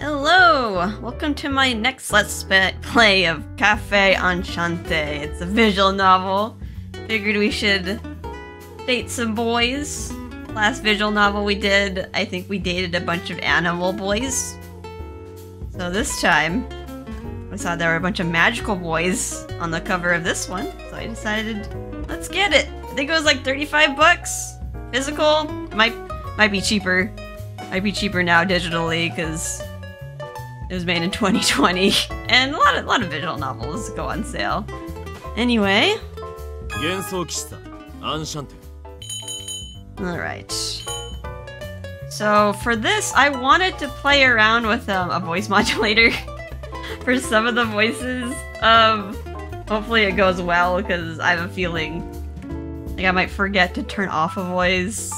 Hello! Welcome to my next Let's Play of Cafe Enchante. It's a visual novel. Figured we should date some boys. Last visual novel we did, I think we dated a bunch of animal boys. So this time, I saw there were a bunch of magical boys on the cover of this one, so I decided, let's get it! I think it was like 35 bucks. Physical? It might be cheaper. Might be cheaper now digitally, because it was made in 2020, and a lot of visual novels go on sale. Anyway. Alright. So for this, I wanted to play around with a voice modulator for some of the voices. Hopefully it goes well, because I have a feeling like I might forget to turn off a voice,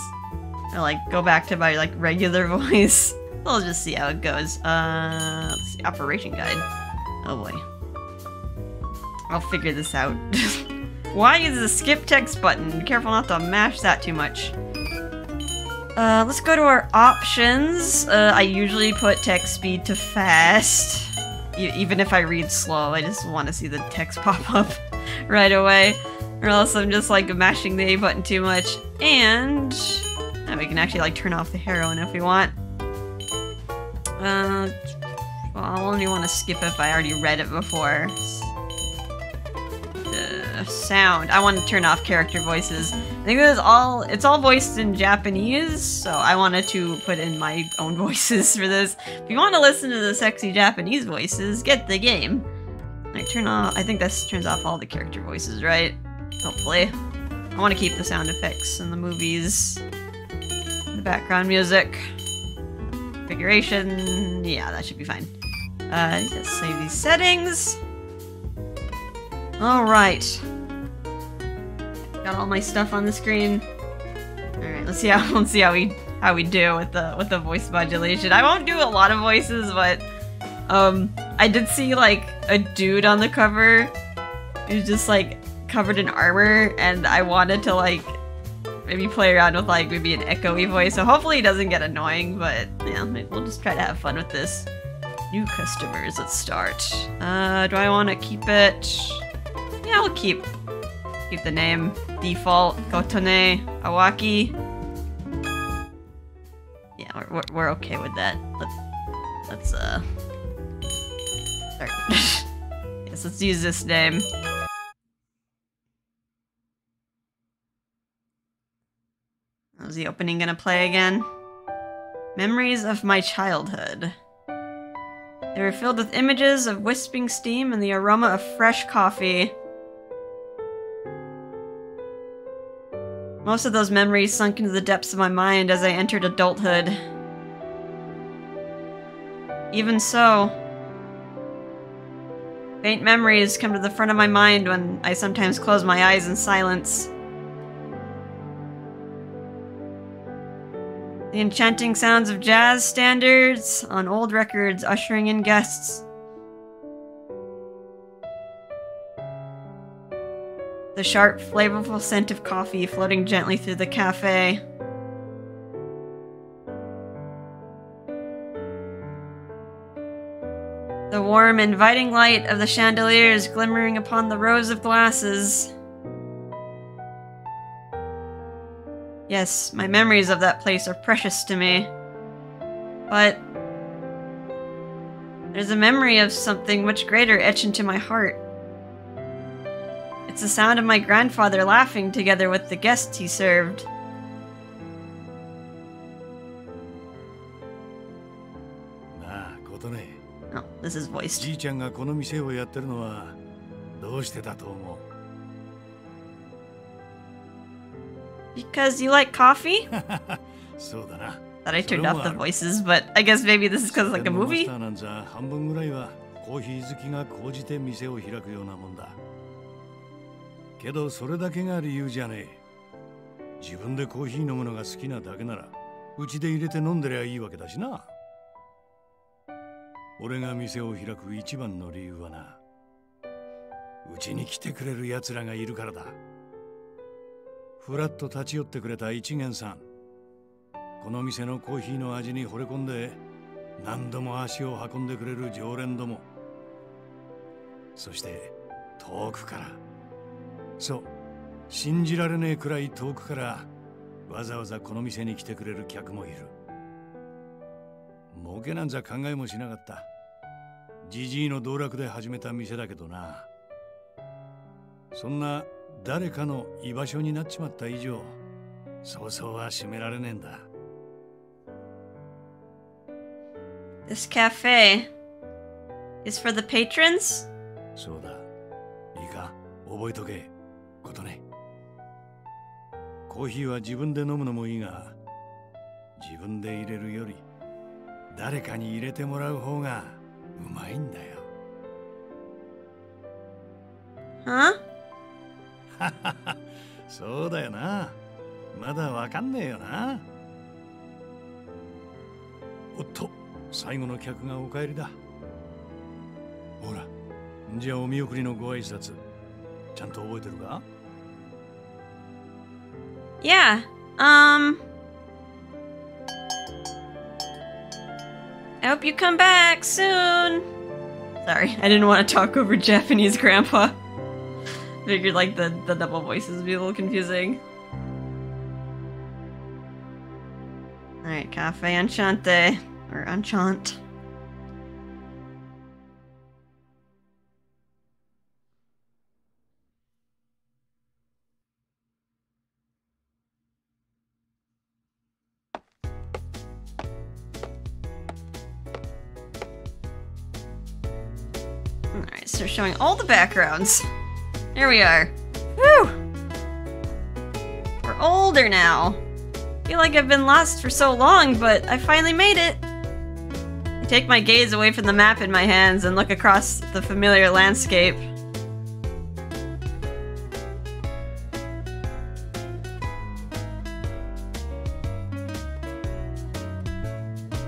or like go back to my like regular voice. We'll just see how it goes. Let's see, operation guide. Oh boy. I'll figure this out. Why is the skip text button? Be careful not to mash that too much. Let's go to our options. I usually put text speed to fast. Even if I read slow, I just want to see the text pop up right away. Or else I'm just like mashing the A button too much. And we can actually like turn off the heroine if we want. Well, I'll only want to skip if I already read it before. Sound. I want to turn off character voices. I think it's all voiced in Japanese, so I wanted to put in my own voices for this. If you want to listen to the sexy Japanese voices, get the game. Alright, turn off. I think this turns off all the character voices, right? Hopefully. I want to keep the sound effects in the movies. The background music. Configuration, yeah, that should be fine. Let's save these settings. Alright. Got all my stuff on the screen. Alright, let's see how we do with the voice modulation. I won't do a lot of voices, but I did see like a dude on the cover who's just like covered in armor, and I wanted to like maybe play around with like maybe an echoey voice, so hopefully it doesn't get annoying, but yeah, we'll just try to have fun with this. New customers, let's start. Do I want to keep it? Yeah, I'll keep the name default, Kotone Awaki. Yeah, we're okay with that. Let's start. Yes, let's use this name. Is the opening gonna play again? Memories of my childhood. They were filled with images of wisping steam and the aroma of fresh coffee. Most of those memories sunk into the depths of my mind as I entered adulthood. Even so, faint memories come to the front of my mind when I sometimes close my eyes in silence. The enchanting sounds of jazz standards on old records ushering in guests. The sharp, flavorful scent of coffee floating gently through the cafe. The warm, inviting light of the chandeliers glimmering upon the rows of glasses. Yes, my memories of that place are precious to me. But there's a memory of something much greater etched into my heart. It's the sound of my grandfather laughing together with the guests he served. Oh, this is voiced. Because you like coffee? Thought I turned off the voices, but I guess maybe this is because like a movie? 何度も足を運んでくれる常連ども、そして遠くから、そう、信じられねえくらい遠くからわざわざこの店に来てくれる客もいる。儲けなんざ考えもしなかった。じじいの道楽で始めた店だけどな。そんな誰かの居場所になっちまった以上、そうそうは閉められねえんだ。This cafe is for the patrons? そうだ。いいか、覚えとけ。ことね。コーヒーは自分で飲むのもいいが、自分で入れるより誰かに入れてもらう方がうまいんだよ。Huh? そうだよな。まだわかんねえよな。おっと、最後の客がお帰りだ。ほら、じゃあお見送りのご挨拶、ちゃんと覚えてるか？ Yeah, I hope you come back soon. Sorry, I didn't want to talk over Japanese grandpa. Figured like the double voices would be a little confusing. Alright, Cafe Enchante. Or Enchante. Alright, so showing all the backgrounds. Here we are. Whew! We're older now. I feel like I've been lost for so long, but I finally made it. I take my gaze away from the map in my hands and look across the familiar landscape.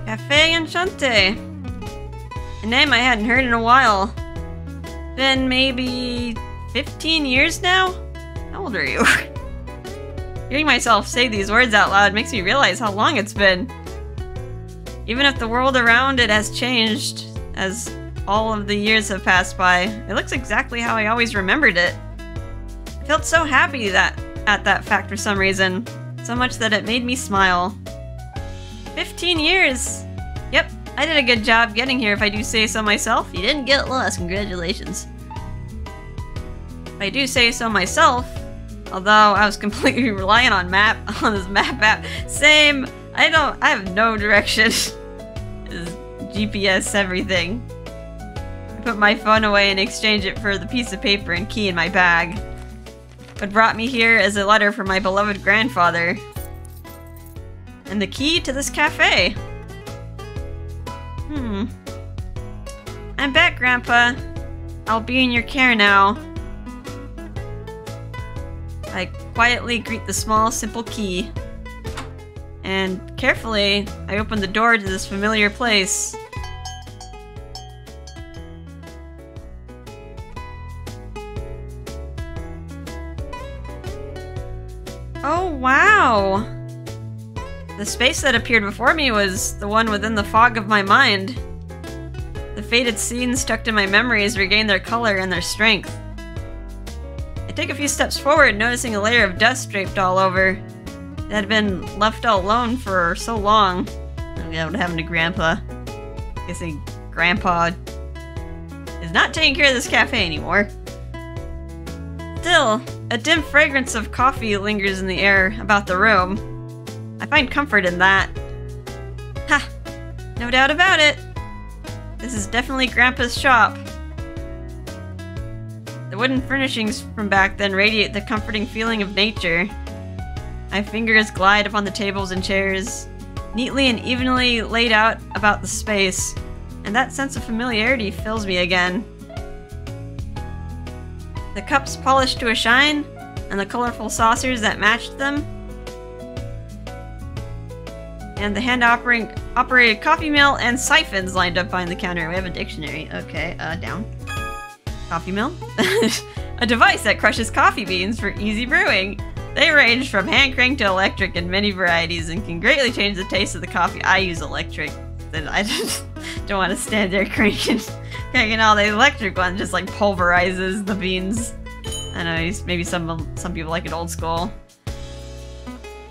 Cafe Enchante. A name I hadn't heard in a while. Been maybe 15 years now? How old are you? Hearing myself say these words out loud makes me realize how long it's been. Even if the world around it has changed, as all of the years have passed by, it looks exactly how I always remembered it. I felt so happy at that fact for some reason, so much that it made me smile. 15 years! Yep, I did a good job getting here if I do say so myself. You didn't get lost, congratulations. If I do say so myself, although I was completely reliant on this map app. Same. I have no direction. GPS everything. I put my phone away and exchange it for the piece of paper and key in my bag. What brought me here is a letter from my beloved grandfather. And the key to this cafe. I'm back, Grandpa. I'll be in your care now. I quietly greet the small, simple key. And carefully, I open the door to this familiar place. Oh, wow! The space that appeared before me was the one within the fog of my mind. The faded scenes tucked in my memories regained their color and their strength. I take a few steps forward, noticing a layer of dust draped all over. It had been left all alone for so long. Oh yeah, what happened to Grandpa? Guessing Grandpa is not taking care of this cafe anymore. Still, a dim fragrance of coffee lingers in the air about the room. I find comfort in that. Ha! No doubt about it. This is definitely Grandpa's shop. The wooden furnishings from back then radiate the comforting feeling of nature. My fingers glide upon the tables and chairs, neatly and evenly laid out about the space, and that sense of familiarity fills me again. The cups polished to a shine, and the colorful saucers that matched them, and the hand-operated coffee mill and siphons lined up behind the counter. We have a dictionary. Okay, down. Coffee mill? A device that crushes coffee beans for easy brewing. They range from hand crank to electric in many varieties and can greatly change the taste of the coffee. I use electric. then I just don't want to stand there cranking all the electric one. Just like pulverizes the beans. I know, maybe some people like it old school.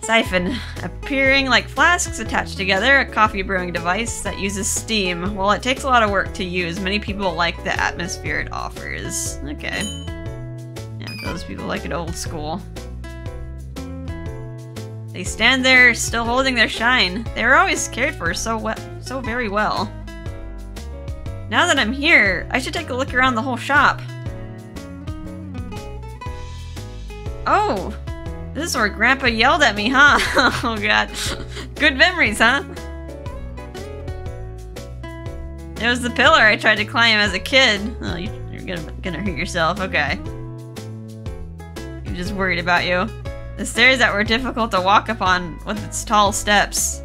Siphon. Appearing like flasks attached together, a coffee brewing device that uses steam. Well, it takes a lot of work to use. Many people like the atmosphere it offers. Okay. Yeah, those people like it old school. They stand there still holding their shine. They were always cared for so very well. Now that I'm here, I should take a look around the whole shop. Oh! This is where Grandpa yelled at me, huh? Oh god. Good memories, huh? It was the pillar I tried to climb as a kid. Oh, you're gonna hurt yourself. Okay. I'm just worried about you. The stairs that were difficult to walk upon with its tall steps.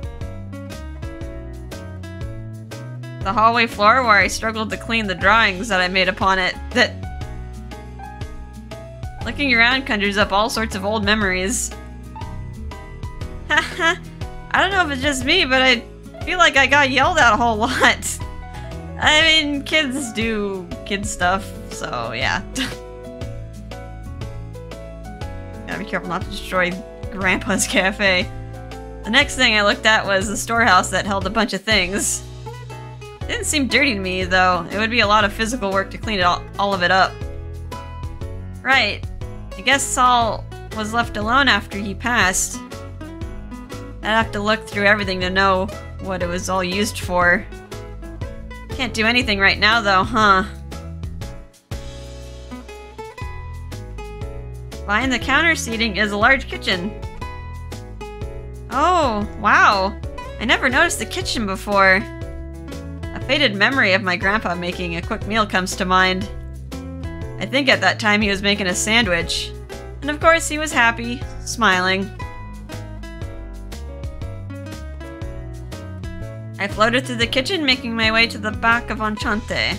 The hallway floor where I struggled to clean the drawings that I made upon it. Looking around conjures up all sorts of old memories. Haha. I don't know if it's just me, but I feel like I got yelled at a whole lot. I mean, kids do kid stuff, so yeah. Gotta be careful not to destroy Grandpa's cafe. The next thing I looked at was the storehouse that held a bunch of things. It didn't seem dirty to me, though. It would be a lot of physical work to clean it all of it up. Right. I guess Saul was left alone after he passed. I'd have to look through everything to know what it was all used for. Can't do anything right now, though, huh? Behind the counter seating is a large kitchen. Oh, wow. I never noticed the kitchen before. A faded memory of my grandpa making a quick meal comes to mind. I think at that time he was making a sandwich. And of course he was happy, smiling. I floated through the kitchen, making my way to the back of Enchante.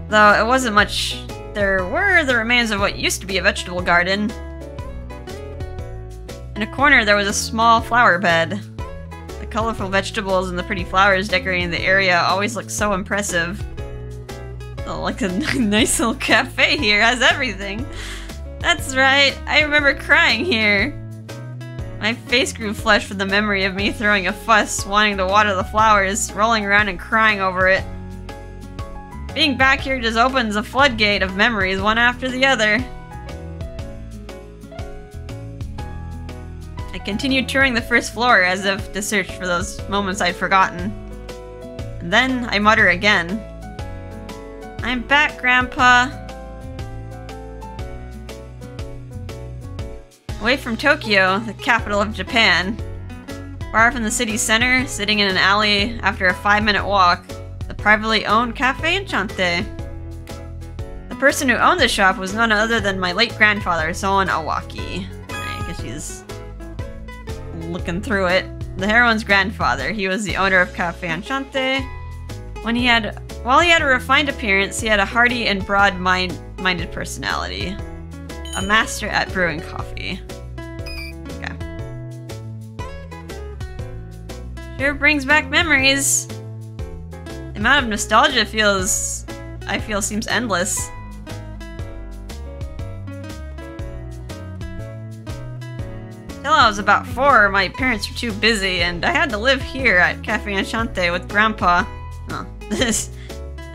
Though it wasn't much, there were the remains of what used to be a vegetable garden. In a corner there was a small flower bed. The colorful vegetables and the pretty flowers decorating the area always looked so impressive. Oh, like a nice little cafe here, has everything. That's right, I remember crying here. My face grew flushed with the memory of me throwing a fuss, wanting to water the flowers, rolling around and crying over it. Being back here just opens a floodgate of memories, one after the other. I continued touring the first floor as if to search for those moments I'd forgotten. And then I mutter again. I'm back, Grandpa. Away from Tokyo, the capital of Japan. Far from the city center, sitting in an alley after a 5-minute walk, the privately owned Cafe Enchante. The person who owned the shop was none other than my late grandfather, Kotone Awaki. I guess she's looking through it. The heroine's grandfather. He was the owner of Cafe Enchante. While he had a refined appearance, he had a hearty and broad-minded personality. A master at brewing coffee. Okay. Sure brings back memories. The amount of nostalgia I feel seems endless. Till I was about 4, my parents were too busy, and I had to live here at Cafe Enchante with Grandpa. Oh,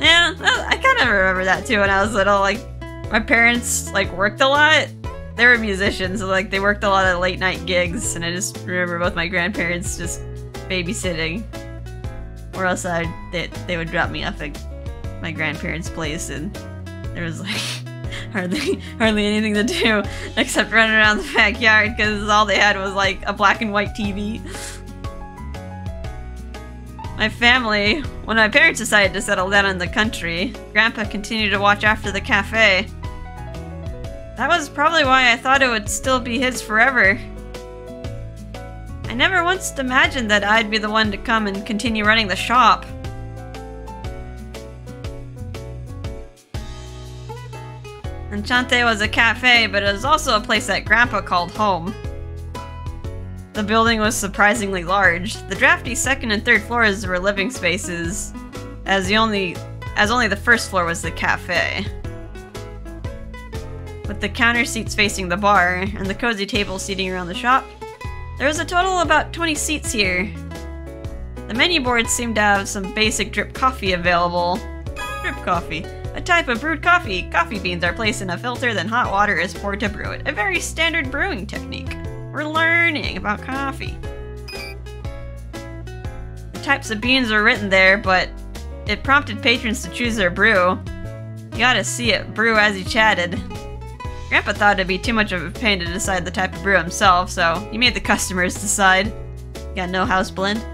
yeah, I kind of remember that too when I was little. Like, my parents, like, worked a lot. They were musicians, so, like, they worked a lot of late night gigs, and I just remember both my grandparents just babysitting. Or else they would drop me off at my grandparents' place, and there was, like, hardly anything to do except running around the backyard, because all they had was, like, a black and white TV. My family, when my parents decided to settle down in the country, Grandpa continued to watch after the cafe. That was probably why I thought it would still be his forever. I never once imagined that I'd be the one to come and continue running the shop. Enchante was a cafe, but it was also a place that Grandpa called home. The building was surprisingly large. The drafty second and third floors were living spaces, as only the first floor was the cafe. With the counter seats facing the bar, and the cozy table seating around the shop, there was a total of about 20 seats here. The menu boards seemed to have some basic drip coffee available. Drip coffee. A type of brewed coffee. Coffee beans are placed in a filter, then hot water is poured to brew it. A very standard brewing technique. We're learning about coffee. The types of beans were written there, but it prompted patrons to choose their brew. You gotta see it brew as he chatted. Grandpa thought it'd be too much of a pain to decide the type of brew himself, so he made the customers decide. Got no house blend.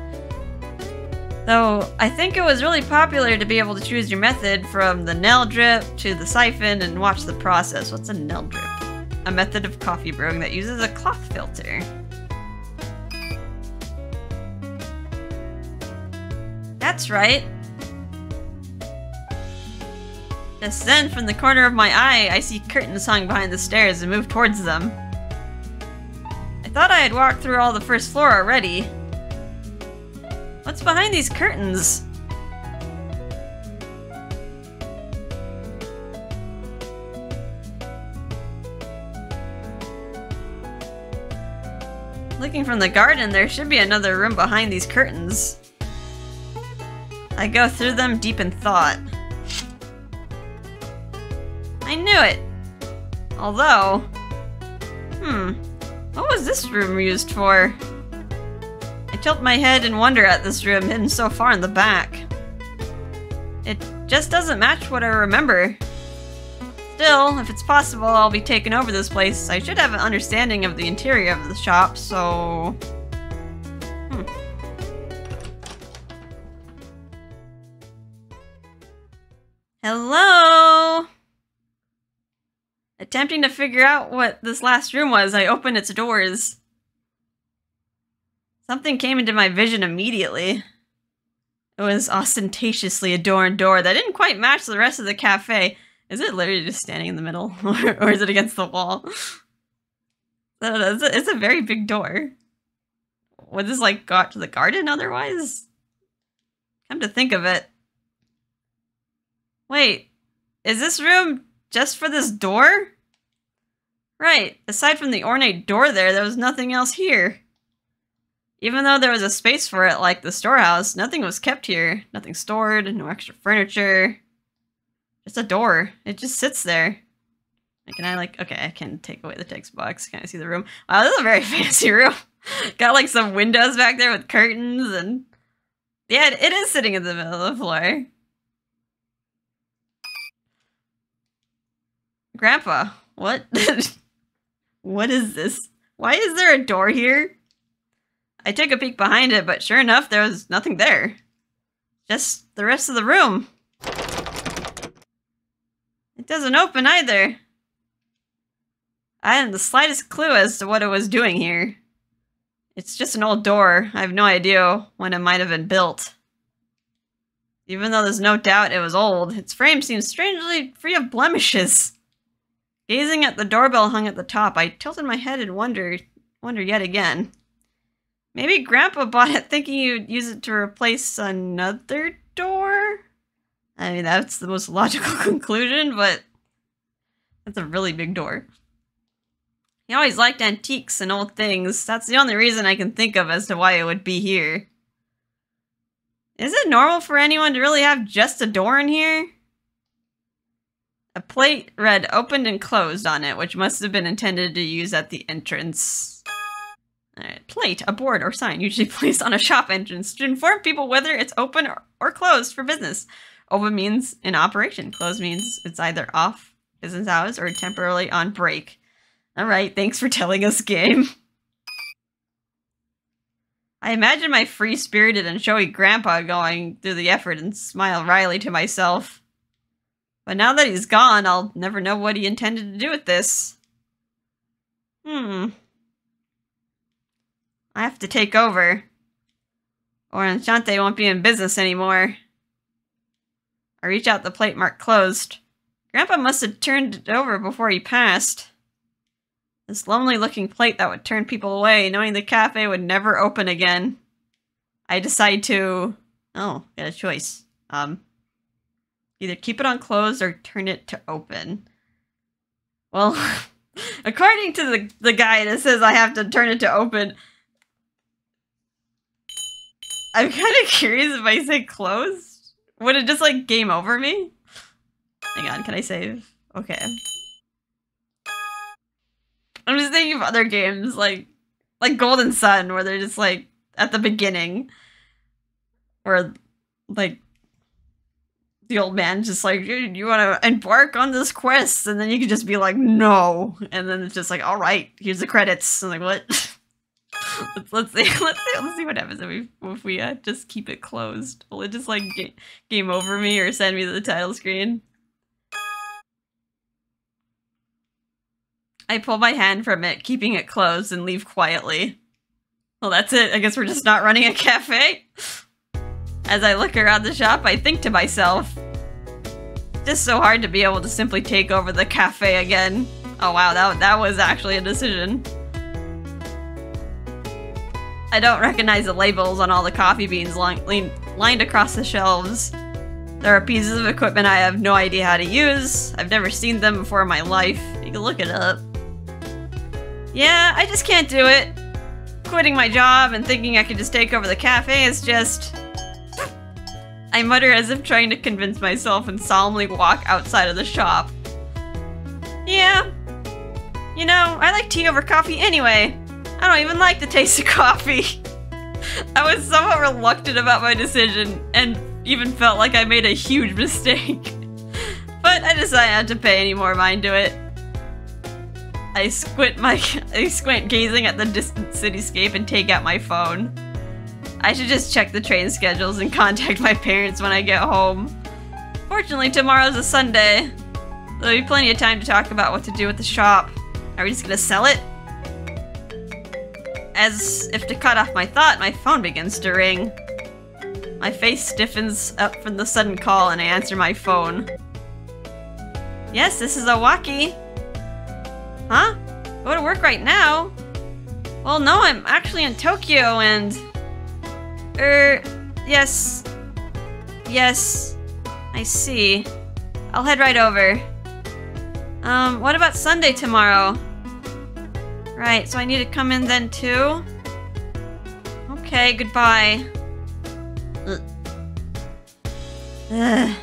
Though, I think it was really popular to be able to choose your method from the Nell drip to the siphon and watch the process. What's a Nell drip? A method of coffee brewing that uses a cloth filter. That's right. Just then, from the corner of my eye, I see curtains hung behind the stairs and move towards them. I thought I had walked through all the first floor already. What's behind these curtains? Looking from the garden, there should be another room behind these curtains. I go through them deep in thought. I knew it! Although... what was this room used for? I tilt my head and wonder at this room hidden so far in the back. It just doesn't match what I remember. Still, if it's possible I'll be taking over this place, I should have an understanding of the interior of the shop, so... Hello? Attempting to figure out what this last room was, I opened its doors. Something came into my vision immediately. It was ostentatiously adorned door that didn't quite match the rest of the cafe. Is it literally just standing in the middle? Or is it against the wall? I don't know, it's a very big door. Would this like go out to the garden otherwise? Come to think of it. Wait, is this room just for this door? Right, aside from the ornate door there was nothing else here. Even though there was a space for it like the storehouse, nothing was kept here. Nothing stored, no extra furniture. Just a door. It just sits there. Can I like, okay, I can take away the text box. Can I see the room? Wow, this is a very fancy room. Got like some windows back there with curtains and... Yeah, it is sitting in the middle of the floor. Grandpa, what? What is this? Why is there a door here? I took a peek behind it, but sure enough, there was nothing there. Just the rest of the room. It doesn't open either. I hadn't the slightest clue as to what it was doing here. It's just an old door. I have no idea when it might have been built. Even though there's no doubt it was old, its frame seems strangely free of blemishes. Gazing at the doorbell hung at the top, I tilted my head and wondered yet again. Maybe Grandpa bought it thinking you'd use it to replace another door? I mean, that's the most logical conclusion, but that's a really big door. He always liked antiques and old things. That's the only reason I can think of as to why it would be here. Is it normal for anyone to really have just a door in here? A plate read opened and closed on it, which must have been intended to use at the entrance. Alright, plate, a board or sign usually placed on a shop entrance to inform people whether it's open or closed for business. Open means in operation. Closed means it's either off business hours or temporarily on break. Alright, thanks for telling us, game. I imagine my free-spirited and showy grandpa going through the effort and smile wryly to myself. But now that he's gone, I'll never know what he intended to do with this. I have to take over. Or Enchante won't be in business anymore. I reach out the plate marked closed. Grandpa must have turned it over before he passed. This lonely-looking plate that would turn people away, knowing the cafe would never open again. I decide to... Oh, got a choice. Either keep it on closed or turn it to open. Well, according to the guide, it says I have to turn it to open. I'm kind of curious if I say closed. Would it just, like, game over me? Hang on, can I save? Okay. I'm just thinking of other games, like Golden Sun, where they're just, like, at the beginning. Where, like, the old man's just like, you want to embark on this quest? And then you can just be like, no. And then it's just like, all right, here's the credits. I'm like, what? let's see what happens if we just keep it closed. Will it just like game over me or send me to the title screen? I pull my hand from it, keeping it closed, and leave quietly. Well, that's it. I guess we're just not running a cafe. As I look around the shop, I think to myself, it's just so hard to be able to simply take over the cafe again. Oh wow, that was actually a decision. I don't recognize the labels on all the coffee beans lined across the shelves. There are pieces of equipment I have no idea how to use. I've never seen them before in my life. You can look it up. Yeah, I just can't do it. Quitting my job and thinking I could just take over the cafe is just... I mutter as if trying to convince myself and solemnly walk outside of the shop. Yeah. You know, I like tea over coffee anyway. I don't even like the taste of coffee. I was somewhat reluctant about my decision and even felt like I made a huge mistake. But I decided not to pay any more mind to it. I squint gazing at the distant cityscape and take out my phone. I should just check the train schedules and contact my parents when I get home. Fortunately, tomorrow's a Sunday. There'll be plenty of time to talk about what to do with the shop. Are we just gonna sell it? As if to cut off my thought, my phone begins to ring. My face stiffens up from the sudden call and I answer my phone. Yes, this is Awaki. Huh? Go to work right now? Well, no, I'm actually in Tokyo and... yes. Yes. I see. I'll head right over. What about Sunday tomorrow? Right, so I need to come in then too? Okay, goodbye. Ugh.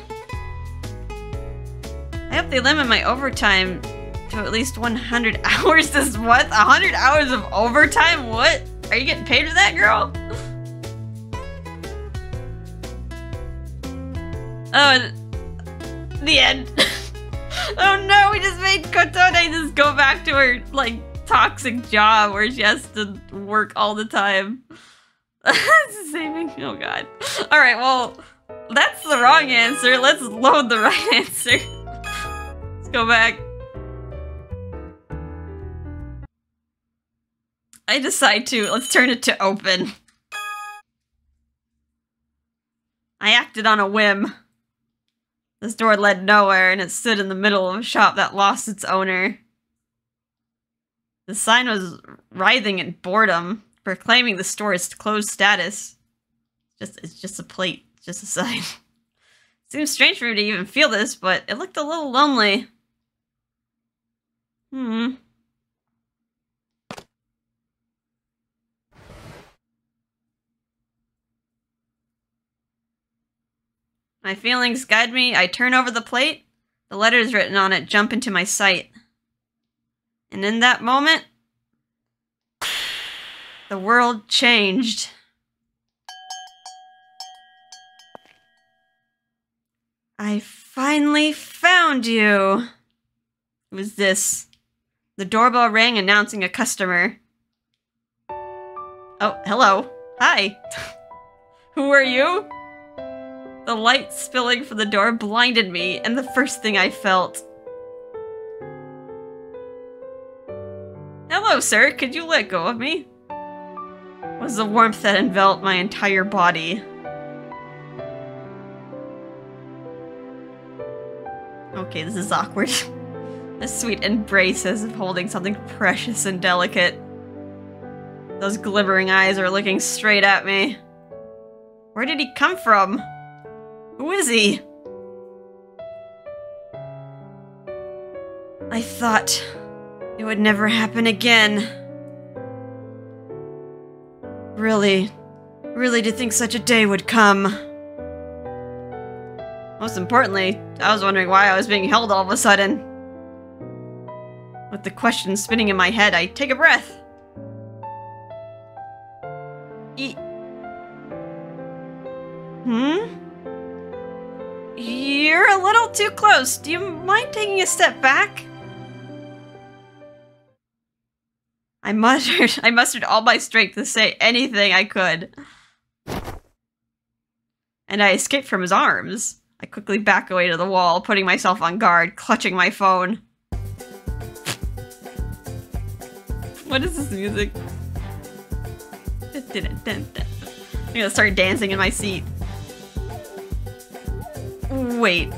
I hope they limit my overtime to at least 100 hours this month? 100 hours of overtime? What? Are you getting paid for that, girl? Oh, the end. Oh no, we just made Kotone just go back to her, like, toxic job where she has to work all the time. This is saving. Oh god. Alright, well, that's the wrong answer. Let's load the right answer. Let's go back. I decide to. Let's turn it to open. I acted on a whim. This door led nowhere, and it stood in the middle of a shop that lost its owner. The sign was writhing in boredom, proclaiming the store's closed status. It's just a plate, just a sign. Seems strange for me to even feel this, but it looked a little lonely. My feelings guide me. I turn over the plate. The letters written on it jump into my sight. And in that moment, the world changed. I finally found you. Who is this? The doorbell rang, announcing a customer. Oh, hello. Hi. Who are you? The light spilling from the door blinded me, and the first thing I felt. Hello, sir. Could you let go of me? Was the warmth that enveloped my entire body. Okay, this is awkward. A sweet embrace as if holding something precious and delicate. Those glimmering eyes are looking straight at me. Where did he come from? Who is he? I thought it would never happen again. Really did think such a day would come. Most importantly, I was wondering why I was being held all of a sudden. With the question spinning in my head, I take a breath. You're a little too close. Do you mind taking a step back? I mustered all my strength to say anything I could. And I escaped from his arms. I quickly back away to the wall, putting myself on guard, clutching my phone. What is this music? I'm gonna start dancing in my seat. Wait,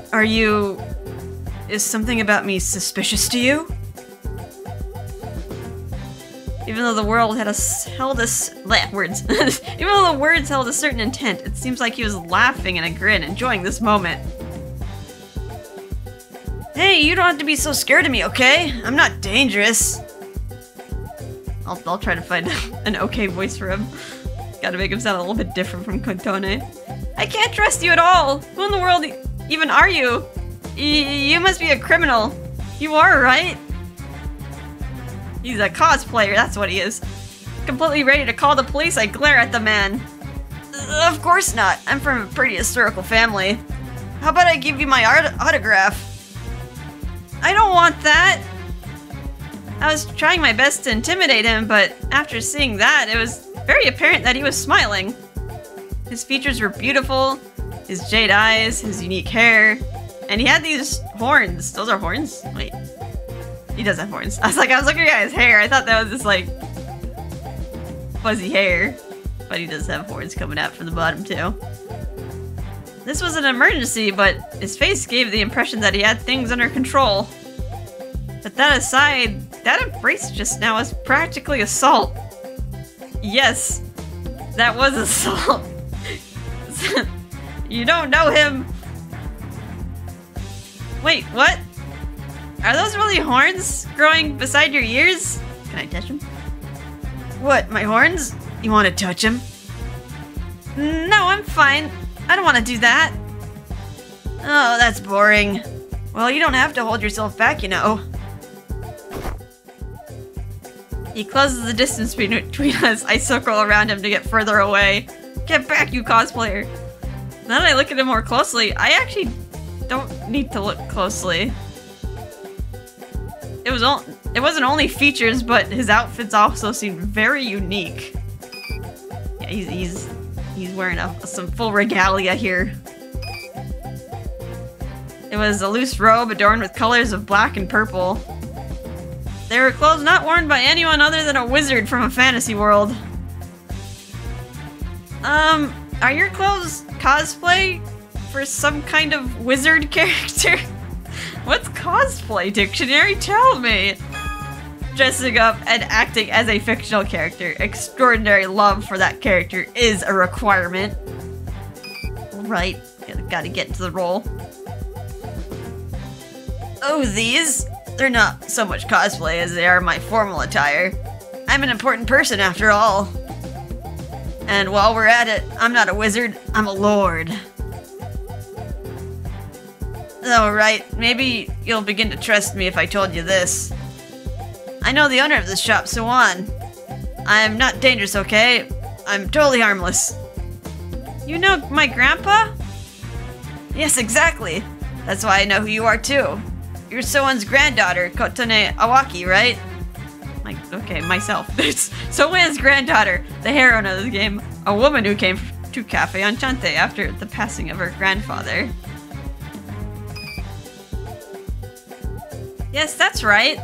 is something about me suspicious to you? Even though the world held a certain intent, it seems like he was laughing in a grin, enjoying this moment. Hey, you don't have to be so scared of me, okay? I'm not dangerous. I'll try to find an okay voice for him. Gotta make him sound a little bit different from Kotone. I can't trust you at all! Who in the world even are you? You must be a criminal. You are, right? He's a cosplayer, that's what he is. Completely ready to call the police, I glare at the man. Of course not. I'm from a pretty historical family. How about I give you my autograph? I don't want that! I was trying my best to intimidate him, but after seeing that, it was very apparent that he was smiling. His features were beautiful, his jade eyes, his unique hair, and he had these horns. Those are horns? Wait. He does have horns. I was looking at his hair. I thought that was just like fuzzy hair, but he does have horns coming out from the bottom too. This was an emergency, but his face gave the impression that he had things under control. But that aside, that embrace just now was practically assault. Yes, that was assault. You don't know him. Wait, what? Are those really horns growing beside your ears? Can I touch them? What, my horns? You want to touch them? No, I'm fine. I don't want to do that. Oh, that's boring. Well, you don't have to hold yourself back, you know. He closes the distance between us. I circle around him to get further away. Get back, you cosplayer. Now that I look at him more closely, I actually don't need to look closely. It wasn't only features, but his outfits also seemed very unique. Yeah, he's wearing some full regalia here. It was a loose robe adorned with colors of black and purple. They were clothes not worn by anyone other than a wizard from a fantasy world. Are your clothes cosplay for some kind of wizard character? What's cosplay, dictionary? Tell me! Dressing up and acting as a fictional character. Extraordinary love for that character is a requirement. Right, gotta get into the role. Oh, these? They're not so much cosplay as they are my formal attire. I'm an important person after all. And while we're at it, I'm not a wizard, I'm a lord. Oh, right, maybe you'll begin to trust me if I told you this. I know the owner of this shop, Suwan. I'm not dangerous, okay? I'm totally harmless. You know my grandpa? Yes, exactly. That's why I know who you are too. You're Soan's granddaughter, Kotone Awaki, right? Okay, myself. It's Soan's granddaughter, the heroine of the game, a woman who came to Cafe Enchante after the passing of her grandfather. Yes, that's right.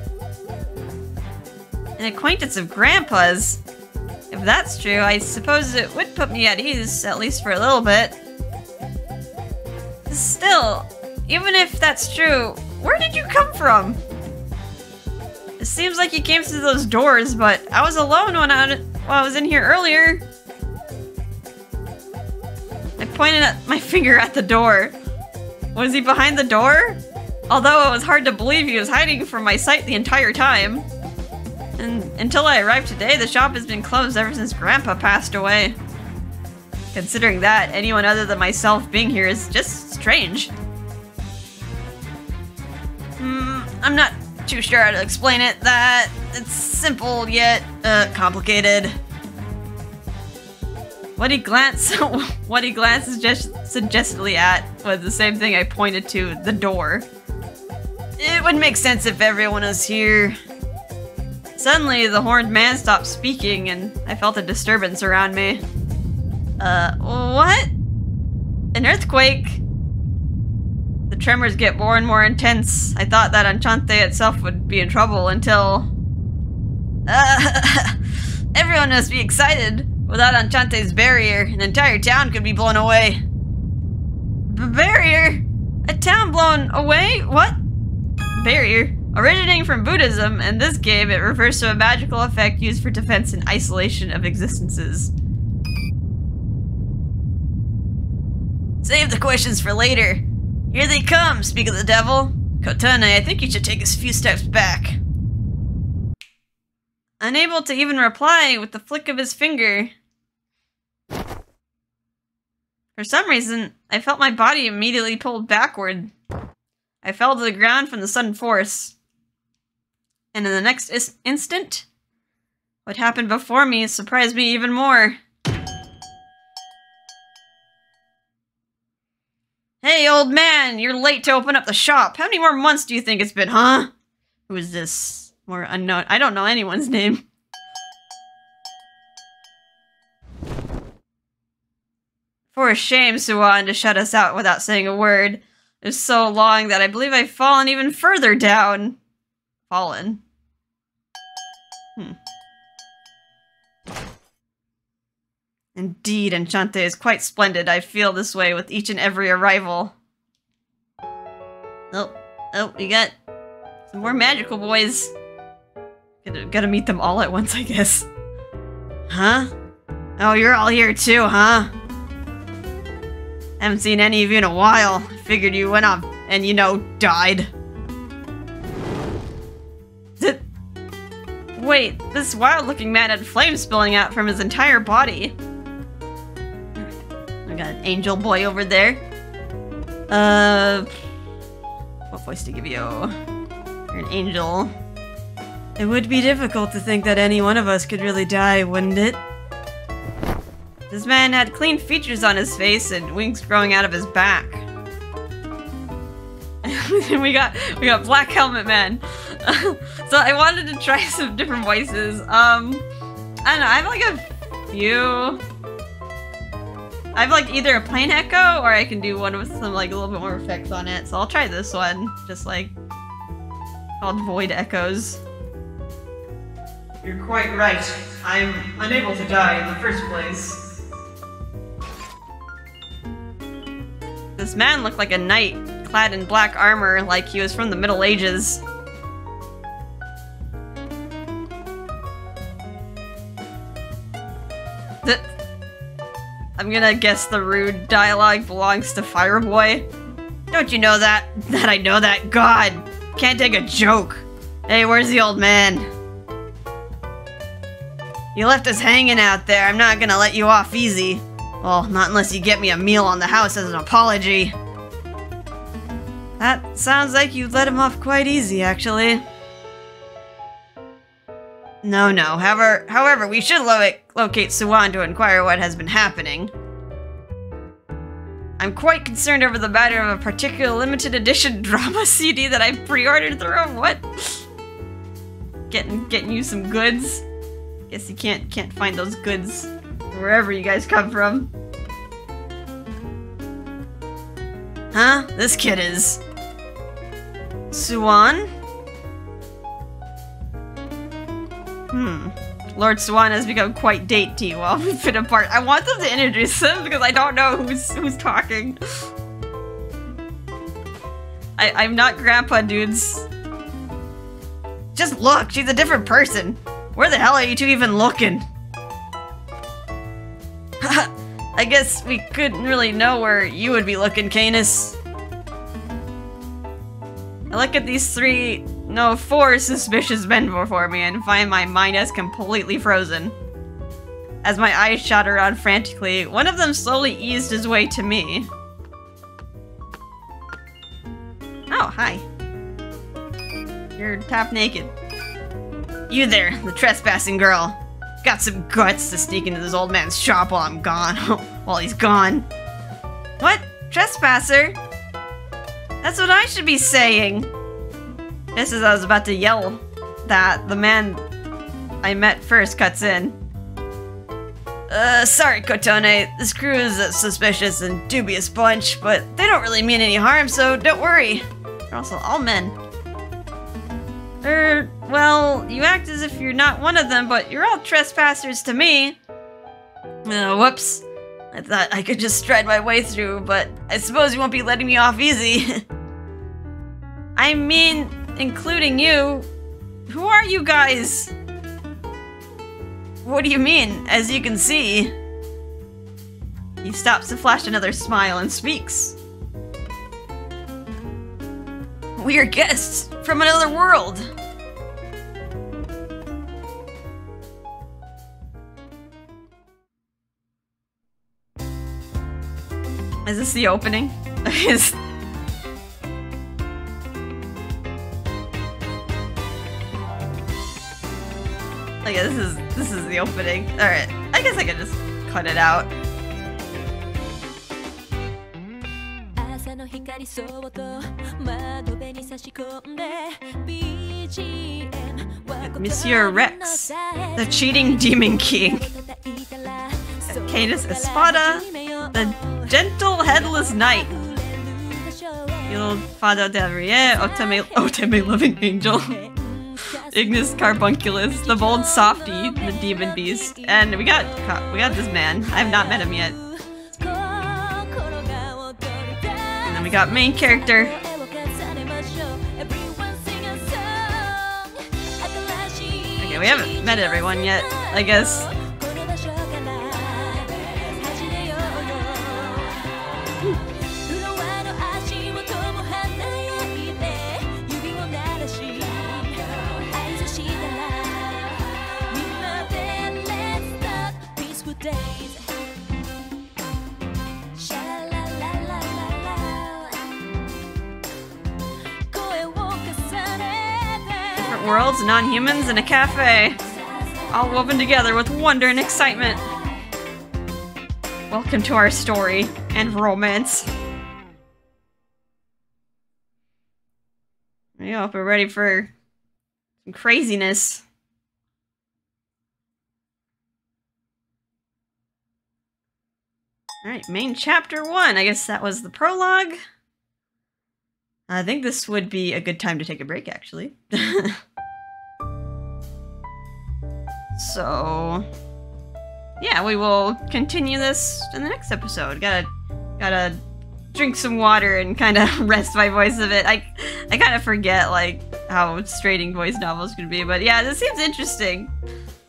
An acquaintance of Grandpa's. If that's true, I suppose it would put me at ease, at least for a little bit. Still, even if that's true, where did you come from? It seems like you came through those doors, but I was alone when I was in here earlier. I pointed my finger at the door. Was he behind the door? Although it was hard to believe he was hiding from my sight the entire time. And until I arrived today, the shop has been closed ever since Grandpa passed away. Considering that, anyone other than myself being here is just strange. I'm not too sure how to explain it. That it's simple yet complicated. What he glanced suggestedly at was the same thing I pointed to, the door. It would make sense if everyone was here. Suddenly, the horned man stopped speaking, and I felt a disturbance around me. What? An earthquake? The tremors get more and more intense. I thought that Enchante itself would be in trouble until... everyone must be excited. Without Enchante's barrier, an entire town could be blown away. Barrier? A town blown away? What? Barrier? Originating from Buddhism, in this game it refers to a magical effect used for defense and isolation of existences. Save the questions for later. Here they come, speak of the devil. Kotone, I think you should take a few steps back. Unable to even reply with the flick of his finger. For some reason, I felt my body immediately pulled backward. I fell to the ground from the sudden force. And in the next instant, what happened before me surprised me even more. Hey, old man, you're late to open up the shop. How many more months do you think it's been, huh? Who is this? More unknown. I don't know anyone's name. For a shame, Suwan, to shut us out without saying a word. It was so long that I believe I've fallen even further down. Fallen. Indeed, Enchante is quite splendid. I feel this way with each and every arrival. Oh, we got some more magical boys. Gotta meet them all at once, I guess. Huh? Oh, you're all here too, huh? Haven't seen any of you in a while. Figured you went off and, you know, died. Wait, this wild-looking man had flames spilling out from his entire body. I got an angel boy over there. What voice to give you? You're an angel. It would be difficult to think that any one of us could really die, wouldn't it? This man had clean features on his face and wings growing out of his back. we got Black Helmet Man. So I wanted to try some different voices. I don't know, I have like a few. I have like either a plain echo or I can do one with some like a little bit more effects on it. So I'll try this one, just like called Void Echoes. You're quite right. I'm unable to die in the first place. This man looked like a knight, clad in black armor like he was from the Middle Ages. I'm gonna guess the rude dialogue belongs to Fireboy. Don't you know that? That I know that? God! Can't take a joke. Hey, where's the old man? You left us hanging out there. I'm not gonna let you off easy. Well, not unless you get me a meal on the house as an apology. That sounds like you let him off quite easy, actually. No. However, we should locate Suwan to inquire what has been happening. I'm quite concerned over the matter of a particular limited edition drama CD that I pre-ordered through. What? Getting you some goods. Guess you can't find those goods wherever you guys come from. Huh? This kid is Suwan? Lord Suwan has become quite dainty while we've been apart. I want them to introduce him because I don't know who's talking. I'm not Grandpa, dudes. Just look, she's a different person. Where the hell are you two even looking? I guess we couldn't really know where you would be looking, Canis. I look at these four suspicious men before me and find my mind as completely frozen. As my eyes shot around frantically, one of them slowly eased his way to me. Oh, hi. You're half naked. You there, the trespassing girl. Got some guts to sneak into this old man's shop while I'm gone. While he's gone. What? Trespasser? That's what I should be saying. Just as I was about to yell that, the man I met first cuts in. Sorry, Kotone. This crew is a suspicious and dubious bunch, but they don't really mean any harm, so don't worry. They're also all men. Well, you act as if you're not one of them, but you're all trespassers to me. Whoops. I thought I could just stride my way through, but I suppose you won't be letting me off easy. I mean, including you. Who are you guys? What do you mean? As you can see. He stops to flash another smile and speaks. We are guests from another world. Is this the opening? Okay, this is the opening. Alright, I guess I can just cut it out. Monsieur Rex, the cheating demon king. Canis Espada, the gentle headless knight. Il Fado del Rie, Oteme living angel. Ignis Carbunculus, the bold softy, the demon beast. And we got this man. I have not met him yet. And then we got main character. Okay, we haven't met everyone yet, I guess. Worlds, non-humans, and a cafe. All woven together with wonder and excitement. Welcome to our story and romance. There you go, we're ready for some craziness. Alright, main chapter 1. I guess that was the prologue. I think this would be a good time to take a break, actually. So, yeah, we will continue this in the next episode. Gotta drink some water and kind of rest my voice a bit. I kind of forget, like, how straining voice novels can be, but yeah, this seems interesting.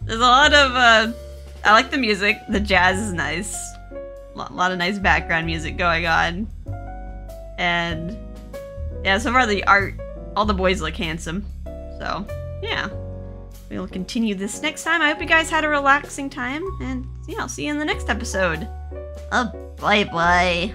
There's a lot of, I like the music. The jazz is nice. A lot of nice background music going on. And yeah, so far the art, all the boys look handsome. So, yeah. We will continue this next time. I hope you guys had a relaxing time, and yeah, I'll see you in the next episode. Bye-bye.